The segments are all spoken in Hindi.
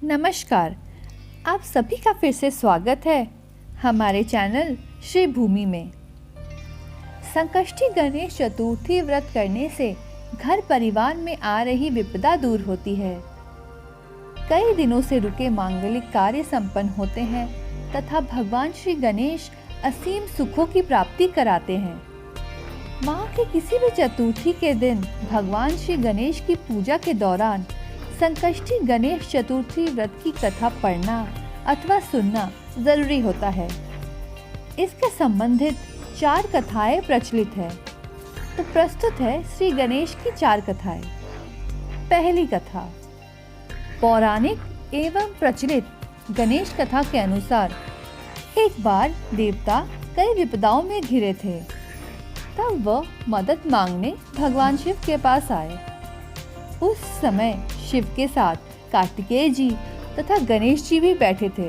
नमस्कार। आप सभी का फिर से स्वागत है हमारे चैनल श्री भूमि में। संकष्टी गणेश चतुर्थी व्रत करने से घर परिवार में आ रही विपदा दूर होती है। कई दिनों से रुके मांगलिक कार्य संपन्न होते हैं तथा भगवान श्री गणेश असीम सुखों की प्राप्ति कराते हैं। माह के किसी भी चतुर्थी के दिन भगवान श्री गणेश की पूजा के दौरान संकष्टी गणेश चतुर्थी व्रत की कथा पढ़ना अथवा सुनना जरूरी होता है। इसके संबंधित 4 कथाएं प्रचलित है। तो प्रस्तुत है श्री गणेश की 4 कथाएं। पहली कथा। पौराणिक एवं प्रचलित गणेश कथा के अनुसार एक बार देवता कई विपदाओं में घिरे थे। तब वह मदद मांगने भगवान शिव के पास आए। उस समय शिव के साथ कार्तिकेय जी तथा गणेश जी भी बैठे थे।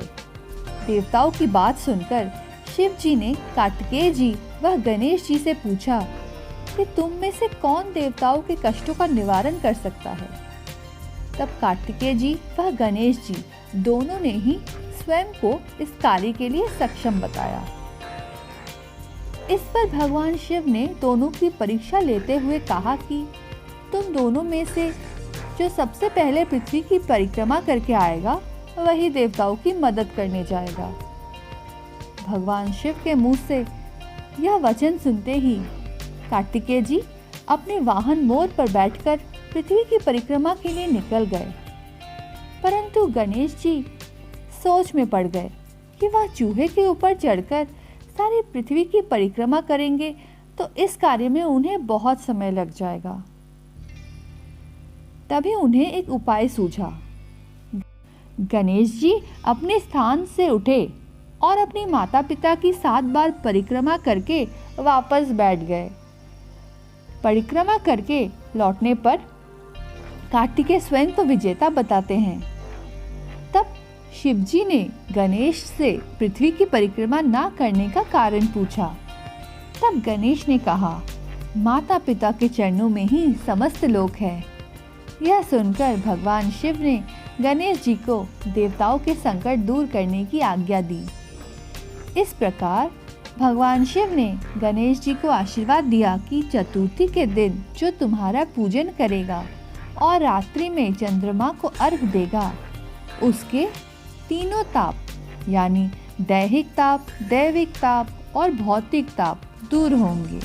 देवताओं की बात सुनकर शिव जी ने कार्तिकेय जी व गणेश जी से पूछा कि तुम में से कौन देवताओं के कष्टों का निवारण कर सकता है। तब कार्तिकेय जी व गणेश जी दोनों ने ही स्वयं को इस कार्य के लिए सक्षम बताया। इस पर भगवान शिव ने दोनों की परीक्षा लेते हुए कहा कि तुम दोनों में से जो सबसे पहले पृथ्वी की परिक्रमा करके आएगा वही देवताओं की मदद करने जाएगा। भगवान शिव के मुंह से यह वचन सुनते ही कार्तिकेय जी अपने वाहन मोर पर बैठकर पृथ्वी की परिक्रमा के लिए निकल गए। परंतु गणेश जी सोच में पड़ गए कि वह चूहे के ऊपर चढ़कर सारी पृथ्वी की परिक्रमा करेंगे तो इस कार्य में उन्हें बहुत समय लग जाएगा। तभी उन्हें एक उपाय सूझा। गणेश जी अपने स्थान से उठे और अपनी माता पिता की 7 बार परिक्रमा करके वापस बैठ गए। परिक्रमा करके लौटने पर कार्तिकेय स्वयं को विजेता बताते हैं। तब शिवजी ने गणेश से पृथ्वी की परिक्रमा ना करने का कारण पूछा। तब गणेश ने कहा, माता पिता के चरणों में ही समस्त लोक है। यह सुनकर भगवान शिव ने गणेश जी को देवताओं के संकट दूर करने की आज्ञा दी। इस प्रकार भगवान शिव ने गणेश जी को आशीर्वाद दिया कि चतुर्थी के दिन जो तुम्हारा पूजन करेगा और रात्रि में चंद्रमा को अर्घ देगा उसके तीनों ताप यानी दैहिक ताप, दैविक ताप और भौतिक ताप दूर होंगे।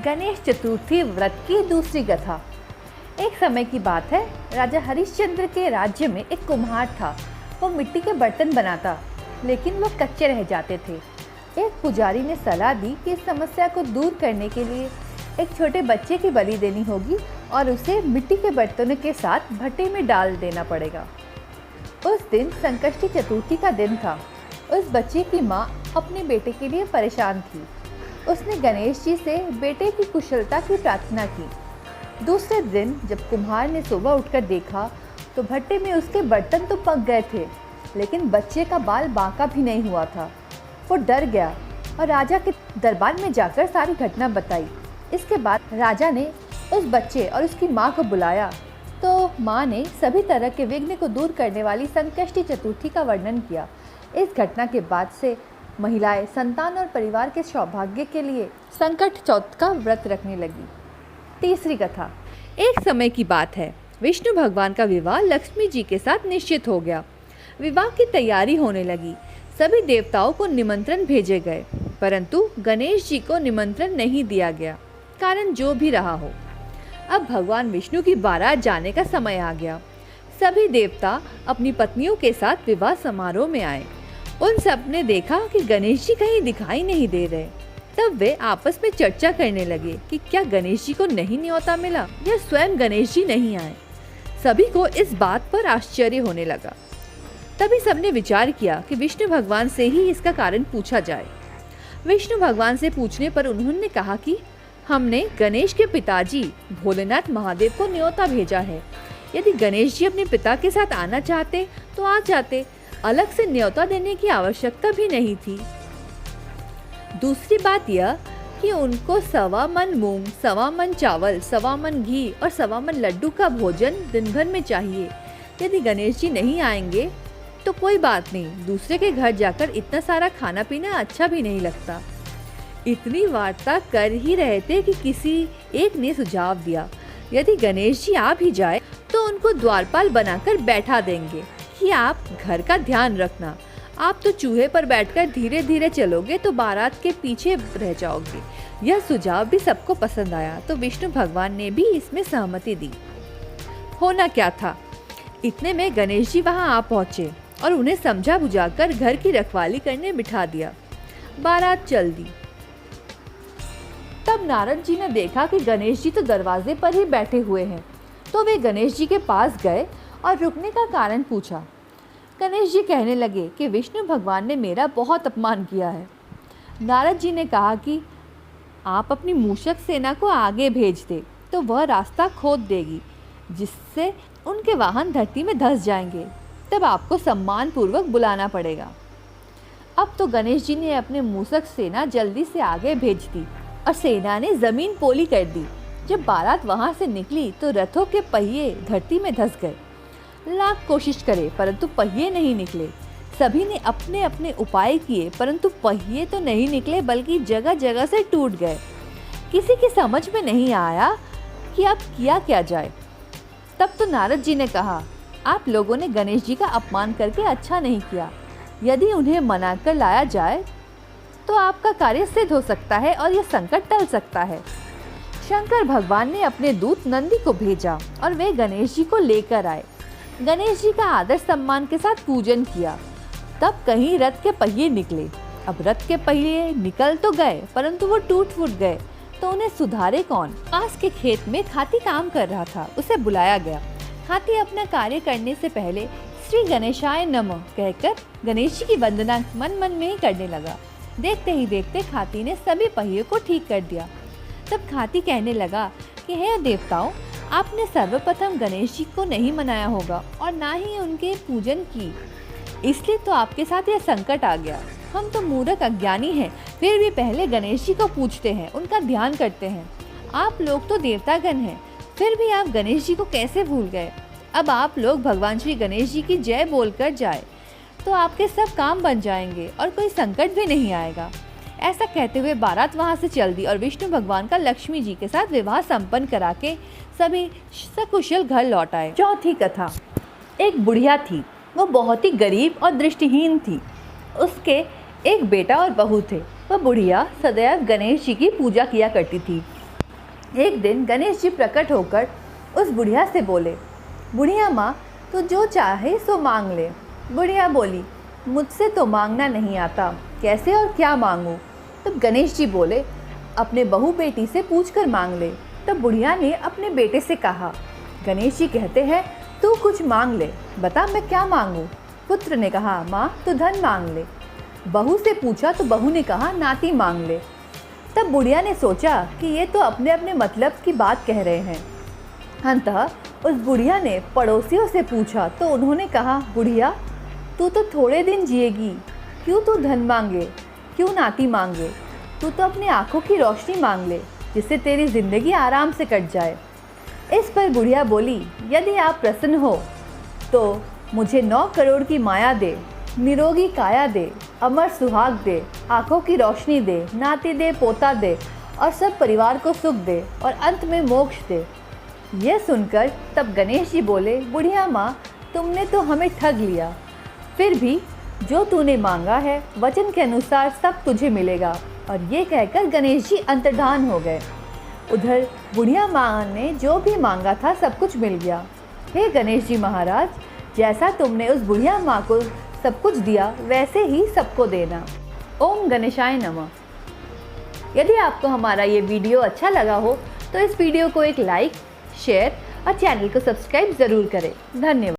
गणेश चतुर्थी व्रत की दूसरी कथा। एक समय की बात है, राजा हरिश्चंद्र के राज्य में एक कुम्हार था। वो मिट्टी के बर्तन बनाता, लेकिन वह कच्चे रह जाते थे। एक पुजारी ने सलाह दी कि इस समस्या को दूर करने के लिए एक छोटे बच्चे की बलि देनी होगी और उसे मिट्टी के बर्तनों के साथ भट्टे में डाल देना पड़ेगा। उस दिन संकष्टी चतुर्थी का दिन था। उस बच्चे की माँ अपने बेटे के लिए परेशान थी। उसने गणेश जी से बेटे की कुशलता की प्रार्थना की। दूसरे दिन जब कुम्हार ने सुबह उठकर देखा तो भट्टे में उसके बर्तन तो पक गए थे, लेकिन बच्चे का बाल बांका भी नहीं हुआ था। वो डर गया और राजा के दरबार में जाकर सारी घटना बताई। इसके बाद राजा ने उस बच्चे और उसकी माँ को बुलाया तो माँ ने सभी तरह के विघ्न को दूर करने वाली संकष्टी चतुर्थी का वर्णन किया। इस घटना के बाद से महिलाएं संतान और परिवार के सौभाग्य के लिए संकट चौथ का व्रत रखने लगी। तीसरी कथा। एक समय की बात है, विष्णु भगवान का विवाह लक्ष्मी जी के साथ निश्चित हो गया। विवाह की तैयारी होने लगी। सभी देवताओं को निमंत्रण भेजे गए, परंतु गणेश जी को निमंत्रण नहीं दिया गया। कारण जो भी रहा हो, अब भगवान विष्णु की बारात जाने का समय आ गया। सभी देवता अपनी पत्नियों के साथ विवाह समारोह में आए। उन सब ने देखा कि गणेश जी कहीं दिखाई नहीं दे रहे। तब वे आपस में चर्चा करने लगे कि क्या गणेश जी को नहीं न्योता मिला या स्वयं गणेश जी नहीं आए। सभी को इस बात पर आश्चर्य होने लगा। तभी सबने विचार किया कि विष्णु भगवान से ही इसका कारण पूछा जाए। विष्णु भगवान से पूछने पर उन्होंने कहा कि हमने गणेश के पिताजी भोलेनाथ महादेव को न्योता भेजा है। यदि गणेश जी अपने पिता के साथ आना चाहते तो आ जाते, अलग से न्योता देने की आवश्यकता भी नहीं थी। दूसरी बात यह कि उनको 1.25 मन मूंग, 1.25 मन चावल, 1.25 मन घी और 1.25 मन लड्डू का भोजन दिन भर में चाहिए। यदि गणेश जी नहीं आएंगे तो कोई बात नहीं, दूसरे के घर जाकर इतना सारा खाना पीना अच्छा भी नहीं लगता। इतनी वार्ता कर ही रहे थे कि किसी एक ने सुझाव दिया, यदि गणेश जी आ भी जाए तो उनको द्वारपाल बनाकर बैठा देंगे कि आप घर का ध्यान रखना। आप तो चूहे पर बैठकर धीरे धीरे चलोगे तो बारात के पीछे रह जाओगे। यह सुझाव भी सबको पसंद आया तो विष्णु भगवान ने भी इसमें सहमति दी। होना क्या था, इतने में गणेश जी वहां आ पहुंचे और उन्हें समझा बुझाकर घर की रखवाली करने बिठा दिया। बारात चल दी। तब नारद जी ने देखा कि गणेश जी तो दरवाजे पर ही बैठे हुए हैं, तो वे गणेश जी के पास गए और रुकने का कारण पूछा। गणेश जी कहने लगे कि विष्णु भगवान ने मेरा बहुत अपमान किया है। नारद जी ने कहा कि आप अपनी मूषक सेना को आगे भेज दे तो वह रास्ता खोद देगी, जिससे उनके वाहन धरती में धंस जाएंगे। तब आपको सम्मान पूर्वक बुलाना पड़ेगा। अब तो गणेश जी ने अपने मूषक सेना जल्दी से आगे भेज दी और सेना ने जमीन पोली कर दी। जब बारात वहां से निकली तो रथों के पहिए धरती में धंस गए। लाख कोशिश करे परंतु पहिए नहीं निकले। सभी ने अपने अपने उपाय किए परंतु पहिए तो नहीं निकले, बल्कि जगह जगह से टूट गए। किसी की समझ में नहीं आया कि अब किया क्या जाए। तब तो नारद जी ने कहा, आप लोगों ने गणेश जी का अपमान करके अच्छा नहीं किया। यदि उन्हें मना कर लाया जाए तो आपका कार्य सिद्ध हो सकता है और यह संकट टल सकता है। शंकर भगवान ने अपने दूत नंदी को भेजा और वे गणेश जी को लेकर आए। गणेश जी का आदर सम्मान के साथ पूजन किया। तब कहीं रथ के पहिए निकले। अब रथ के पहिए निकल तो गए परंतु वो टूट फूट गए, तो उन्हें सुधारे कौन। पास के खेत में खाती काम कर रहा था, उसे बुलाया गया। हाथी अपना कार्य करने से पहले श्री गणेशाय नमः कहकर गणेश जी की वंदना मन मन में ही करने लगा। देखते ही देखते खाती ने सभी पहिए को ठीक कर दिया। तब खाती कहने लगा कि हे देवताओं, आपने सर्वप्रथम गणेश जी को नहीं मनाया होगा और ना ही उनके पूजन की, इसलिए तो आपके साथ यह संकट आ गया। हम तो मूर्ख अज्ञानी हैं, फिर भी पहले गणेश जी को पूजते हैं, उनका ध्यान करते हैं। आप लोग तो देवतागण हैं, फिर भी आप गणेश जी को कैसे भूल गए। अब आप लोग भगवान श्री गणेश जी की जय बोलकर जाए तो आपके सब काम बन जाएंगे और कोई संकट भी नहीं आएगा। ऐसा कहते हुए बारात वहां से चल दी और विष्णु भगवान का लक्ष्मी जी के साथ विवाह संपन्न करा के सभी सकुशल घर लौट आए। चौथी कथा। एक बुढ़िया थी, वो बहुत ही गरीब और दृष्टिहीन थी। उसके एक बेटा और बहू थे। वह बुढ़िया सदैव गणेश जी की पूजा किया करती थी। एक दिन गणेश जी प्रकट होकर उस बुढ़िया से बोले, बुढ़िया माँ, तू जो चाहे सो मांग ले। बुढ़िया बोली, मुझसे तो मांगना नहीं आता, कैसे और क्या मांगूं। तब गणेश जी बोले, अपने बहू बेटी से पूछकर मांग ले। तब बुढ़िया ने अपने बेटे से कहा, गणेश जी कहते हैं तू कुछ मांग ले, बता मैं क्या मांगूं। पुत्र ने कहा, माँ तू धन मांग ले। बहू से पूछा तो बहू ने कहा, नाती मांग ले। तब बुढ़िया ने सोचा कि ये तो अपने अपने मतलब की बात कह रहे हैं। अंततः उस बुढ़िया ने पड़ोसियों से पूछा तो उन्होंने कहा, बुढ़िया तू तो थोड़े दिन जिएगी, क्यों तू धन मांगे, क्यों नाती मांगे। तू तो अपनी आंखों की रोशनी मांग ले, जिससे तेरी जिंदगी आराम से कट जाए। इस पर बुढ़िया बोली, यदि आप प्रसन्न हो तो मुझे 9 करोड़ की माया दे, निरोगी काया दे, अमर सुहाग दे, आंखों की रोशनी दे, नाती दे, पोता दे और सब परिवार को सुख दे और अंत में मोक्ष दे। यह सुनकर तब गणेश जी बोले, बुढ़िया माँ, तुमने तो हमें ठग लिया। फिर भी जो तूने मांगा है वचन के अनुसार सब तुझे मिलेगा। और ये कहकर गणेश जी अंतर्धान हो गए। उधर बुढ़िया माँ ने जो भी मांगा था सब कुछ मिल गया। हे गणेश जी महाराज, जैसा तुमने उस बुढ़िया माँ को सब कुछ दिया वैसे ही सबको देना। ओम गणेशाय नमः। यदि आपको हमारा ये वीडियो अच्छा लगा हो तो इस वीडियो को एक लाइक, शेयर और चैनल को सब्सक्राइब ज़रूर करें। धन्यवाद।